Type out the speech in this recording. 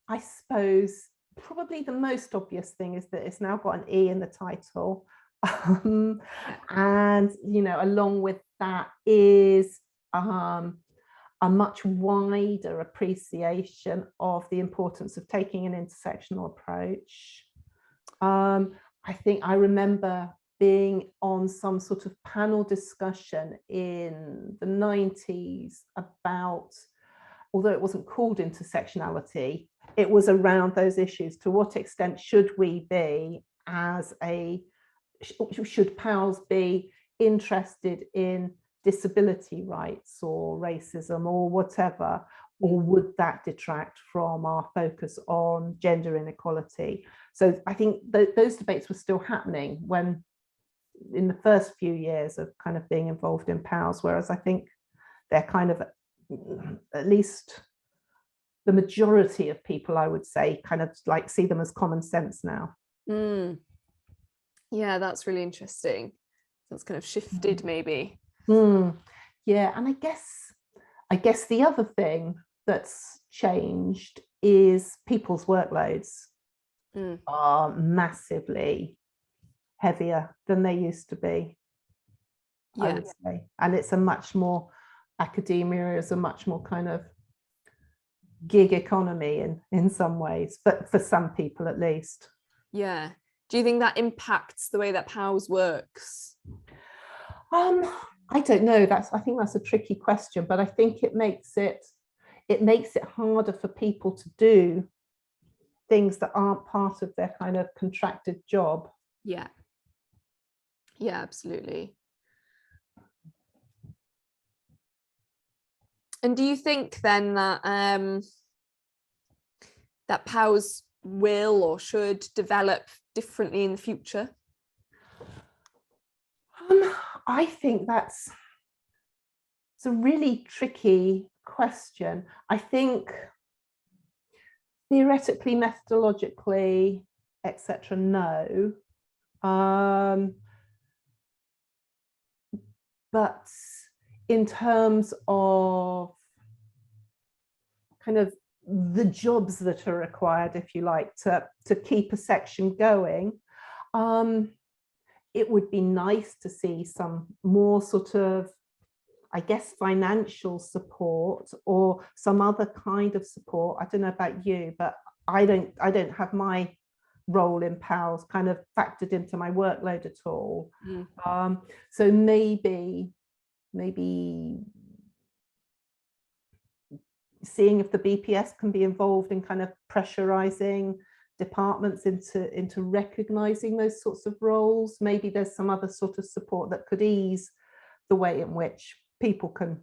I suppose probably the most obvious thing is that it's now got an E in the title. And, you know, along with that is a much wider appreciation of the importance of taking an intersectional approach. I think I remember being on some sort of panel discussion in the 90s about, although it wasn't called intersectionality, it was around those issues. To what extent should we be should POWES be interested in disability rights or racism or whatever, or would that detract from our focus on gender inequality? So I think those debates were still happening when in the first few years of kind of being involved in POWES, whereas I think they're kind of, at least the majority of people, I would say, kind of like see them as common sense now. Yeah, that's really interesting. That's kind of shifted maybe. Yeah, and I guess the other thing that's changed is people's workloads are massively heavier than they used to be, I would say. And it's a much more, academia is a much more kind of gig economy in some ways, but for some people at least. Yeah. Do you think that impacts the way that POWES works? I don't know. I think that's a tricky question, but I think it makes it harder for people to do things that aren't part of their kind of contracted job. Yeah, absolutely. And do you think then that that POWES will or should develop differently in the future? I think it's a really tricky question. I think theoretically, methodologically, etc., no. But in terms of kind of the jobs that are required, if you like, to keep a section going, it would be nice to see some more sort of, I guess, financial support or some other kind of support. I don't know about you, but I don't have my role in POWES kind of factored into my workload at all. So maybe seeing if the BPS can be involved in kind of pressurizing departments into recognizing those sorts of roles. Maybe there's some other sort of support that could ease the way in which people can